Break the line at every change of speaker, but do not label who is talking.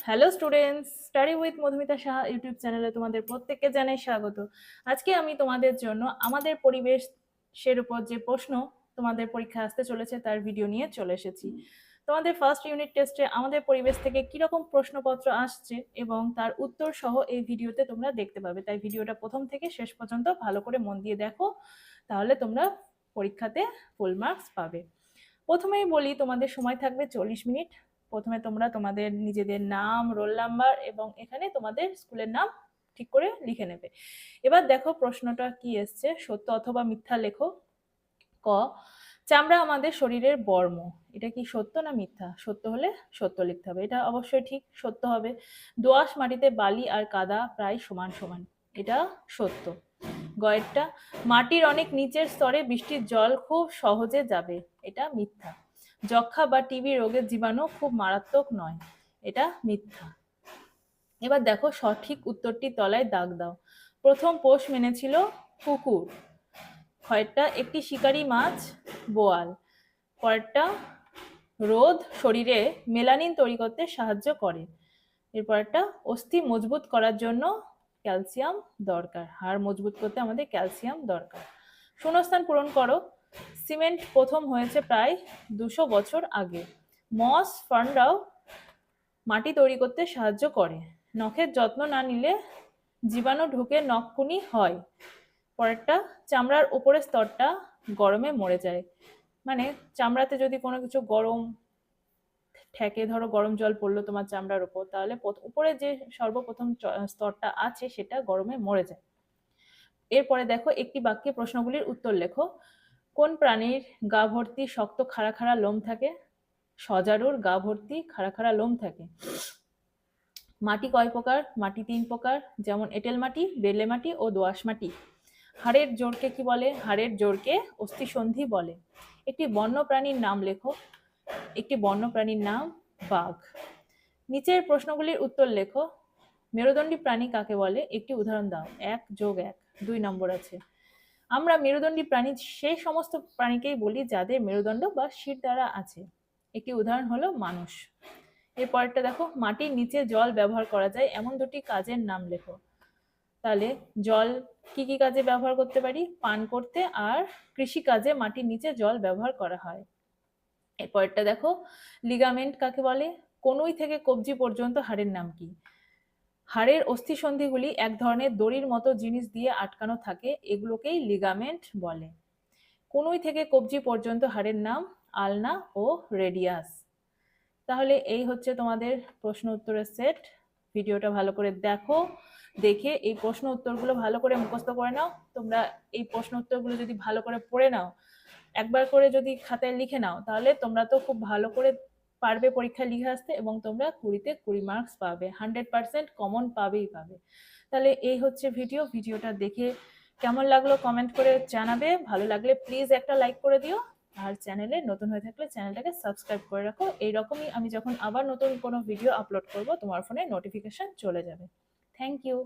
Hello students, study with Madhumita Saha YouTube চ্যানেলে তোমাদের প্রত্যেককে জানাই স্বাগত। আজকে আমি তোমাদের জন্য আমাদের পরিবেশের উপর যে প্রশ্ন তোমাদের পরীক্ষা আসতে চলেছে তার ভিডিও নিয়ে চলে এসেছি। তোমাদের ফার্স্ট ইউনিট টেস্টে আমাদের পরিবেশ থেকে কিরকম প্রশ্নপত্র আসছে এবং তার উত্তর সহ এই ভিডিওতে তোমরা দেখতে পাবে, তাই ভিডিওটা প্রথম থেকে শেষ পর্যন্ত ভালো করে মন দিয়ে দেখো, তাহলে তোমরা পরীক্ষাতে ফুল মার্কস পাবে। প্রথমেই বলি, তোমাদের সময় থাকবে 40 মিনিট। প্রথমে তোমরা তোমাদের নিজেদের নাম, রোল নাম্বার এবং এখানে তোমাদের স্কুলের নাম ঠিক করে লিখে নেবে। এবার দেখো প্রশ্নটা কি এসছে, সত্য অথবা মিথ্যা লেখো। ক, চামড়া আমাদের শরীরের বর্ম, এটা কি সত্য না মিথ্যা? সত্য হলে সত্য লিখতে হবে, এটা অবশ্যই ঠিক, সত্য হবে। দোআঁশ মাটিতে বালি আর কাদা প্রায় সমান সমান, এটা সত্য। গয়েরটা, মাটির অনেক নিচের স্তরে বৃষ্টির জল খুব সহজে যাবে, এটা মিথ্যা। যক্ষা বা টিবি রোগের জীবাণু খুব মারাত্মক নয়, এটা মিথ্যা। এবার দেখো সঠিক উত্তরটি তলায় দাগ দাও। প্রথম পোষ মেনেছিল কুকুর। ক্ষয়েরটা, একটি শিকারী মাছ বোয়াল। পরেরটা, রোদ শরীরে মেলানিন তৈরি করতে সাহায্য করে। এরপরটা, অস্থি মজবুত করার জন্য ক্যালসিয়াম দরকার, হাড় মজবুত করতে আমাদের ক্যালসিয়াম দরকার। শূন্যস্থান পূরণ করো। সিমেন্ট প্রথম হয়েছে প্রায় 200 বছর আগে। মস ফান্ডাও মাটি তৈরি করতে সাহায্য করে। নখের যত্ন না নিলে জীবাণু ঢুকে নখকুনি হয়। পরেরটা, চামড়ার উপরের স্তরটা গরমে মরে যায়। মানে চামড়াতে যদি কোনো কিছু গরম ঠেকে, ধরো গরম জল পড়লো তোমার চামড়ার উপর, তাহলে উপরে যে সর্বপ্রথম স্তরটা আছে সেটা গরমে মরে যায়। এরপরে দেখো একটি বাক্যে প্রশ্নগুলির উত্তর লেখো। কোন প্রাণীর গা ভর্তি শক্ত খাড়া খাড়া লোম থাকে? সজারুর গা ভর্তি খাড়া খাড়া লোম থাকে। মাটি কয় প্রকার? মাটি 3 প্রকার, যেমন এঁটেল মাটি, বেলে মাটি ও দোআঁশ মাটি। হাড়ের জোরকে কি বলে? হাড়ের জোরকে অস্থিসন্ধি বলে। একটি বন্য প্রাণীর নাম লেখো। একটি বন্য প্রাণীর নাম বাঘ। নিচের প্রশ্নগুলির উত্তর লেখো। মেরুদণ্ডী প্রাণী কাকে বলে? একটি উদাহরণ দাও। 1 + 1, 2 নম্বর আছে। আমরা মেরুদণ্ডী প্রাণী সেই সমস্ত প্রাণীকেই বলি যাদের মেরুদণ্ড বা শিরদাঁড়া আছে। একটি উদাহরণ হলো মানুষ। এরপরটা দেখো, মাটির নিচে জল ব্যবহার করা যায় এমন 2টি কাজের নাম লেখো। তাহলে জল কি কি কাজে ব্যবহার করতে পারি? পান করতে আর কৃষি কাজে মাটির নিচে জল ব্যবহার করা হয়। এরপরটা দেখো, লিগামেন্ট কাকে বলে? কনুই থেকে কবজি পর্যন্ত হাড়ের নাম কি? হাড়ের অস্থিসন্ধিগুলি এক ধরনের দড়ির মতো জিনিস দিয়ে আটকানো থাকে, এগুলোকেই লিগামেন্ট বলে। কনুই থেকে কবজি পর্যন্ত হাড়ের নাম আলনা ও রেডিয়াস। তাহলে এই হচ্ছে তোমাদের প্রশ্ন উত্তরের সেট। ভিডিওটা ভালো করে দেখো, দেখে এই প্রশ্ন উত্তরগুলো ভালো করে মুখস্থ করে নাও। তোমরা এই প্রশ্ন উত্তরগুলো যদি ভালো করে পড়ে নাও, একবার করে যদি খাতায় লিখে নাও, তাহলে তোমরা তো খুব ভালো করে পারবে পরীক্ষায় লিখে আসতে এবং তোমরা 20-তে 20 মার্কস পাবে, 100% কমন পাবেই পাবে। তাহলে এই হচ্ছে ভিডিওটা দেখে কেমন লাগলো কমেন্ট করে জানাবে। ভালো লাগলে প্লিজ একটা লাইক করে দিও, আর চ্যানেলে নতুন হয়ে থাকলে চ্যানেলটাকে সাবস্ক্রাইব করে রাখো। এইরকমই আমি যখন আবার নতুন কোনো ভিডিও আপলোড করব তোমার ফোনে নোটিফিকেশন চলে যাবে। Thank you.